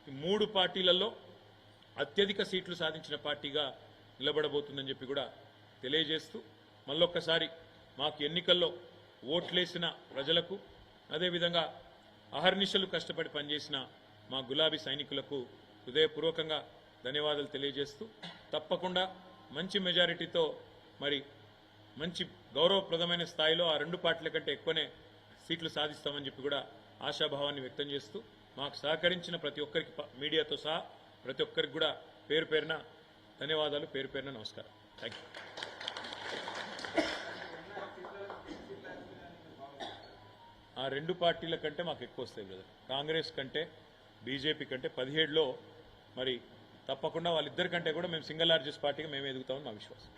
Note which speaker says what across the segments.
Speaker 1: ఈ 3 పార్టీలలో అత్యధిక సీట్లు సాధించిన పార్టీగా నిలబడబోతుందని చెప్పి కూడా తెలియజేస్తూ మళ్ళొక్కసారి మాకు ఎన్నికల్లో ఓట్లేసిన ప్రజలకు అదేవిధంగా అహర్నిశలు కష్టపడి పనిచేసిన మా గులాబీ సైనికులకు హృదయపూర్వకంగా ధన్యవాదాలు తెలియజేస్తూ తప్పకుండా మంచి మెజారిటీతో మరి మంచి గౌరవప్రదమైన స్థాయిలో ఆ 2 పార్టీల కంటే ఎక్కువనే సీట్లు సాధిస్తామని చెప్పి కూడా ఆశాభావాన్ని వ్యక్తం చేస్తూ మాకు సహకరించిన ప్రతి ఒక్కరికి మీడియాతో సహా ప్రతి ఒక్కరికి కూడా పేరు పేరున ధన్యవాదాలు, పేరు పేరున నమస్కారం. Thank you. ఆ 2 పార్టీల కంటే మాకు ఎక్కువ వస్తాయి బ్రదర్. కాంగ్రెస్ కంటే బీజేపీ కంటే 17లో మరి తప్పకుండా వాళ్ళిద్దరి కంటే కూడా మేము సింగిల్ లార్జెస్ట్ పార్టీగా మేము ఎదుగుతామని మా విశ్వాసం.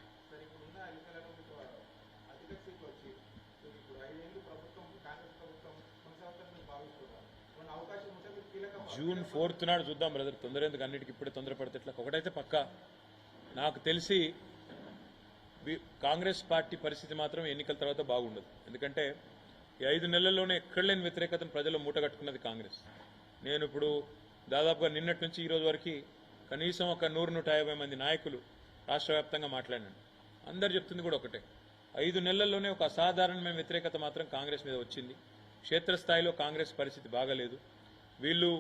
Speaker 1: జూన్ 4th నాడు చూద్దాం బ్రదర్. తొందర ఎందుకు, అన్నిటికీ ఇప్పుడే తొందరపడితే ఎట్లా. ఒకటైతే పక్కా నాకు తెలిసి కాంగ్రెస్ పార్టీ పరిస్థితి మాత్రం ఎన్నికల తర్వాత బాగుండదు. ఎందుకంటే ఈ 5 నెలల్లోనే ఎక్కడ లేని వ్యతిరేకతను ప్రజలు మూటగట్టుకున్నది కాంగ్రెస్. నేను ఇప్పుడు దాదాపుగా నిన్నటి నుంచి ఈ రోజు వరకు కనీసం ఒక 100-150 మంది నాయకులు రాష్ట్ర వ్యాప్తంగా మాట్లాడినాను. అందరు చెప్తుంది కూడా ఒకటే, 5 నెలల్లోనే ఒక అసాధారణమైన వ్యతిరేకత మాత్రం కాంగ్రెస్ మీద వచ్చింది. క్షేత్రస్థాయిలో కాంగ్రెస్ పరిస్థితి బాగలేదు. వీళ్ళు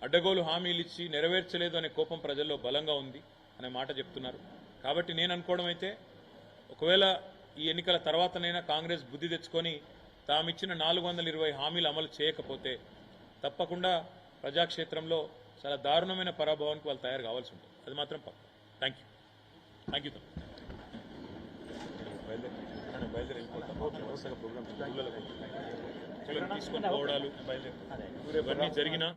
Speaker 1: అడ్డగోలు హామీలు ఇచ్చి నెరవేర్చలేదు అనే కోపం ప్రజల్లో బలంగా ఉంది అనే మాట చెప్తున్నారు. కాబట్టి నేను అనుకోవడం అయితే ఒకవేళ ఈ ఎన్నికల తర్వాతనైనా కాంగ్రెస్ బుద్ధి తెచ్చుకొని తామిచ్చిన 420 హామీలు అమలు చేయకపోతే తప్పకుండా ప్రజాక్షేత్రంలో చాలా దారుణమైన పరాభవానికి వాళ్ళు తయారు కావాల్సి ఉంటుంది. అది మాత్రం పక్క. Thank you. బయలుదేరి వెళ్ళిపోతాం. ప్రోగ్రామ్ తీసుకొని పోవడాలు ఇవన్నీ జరిగినా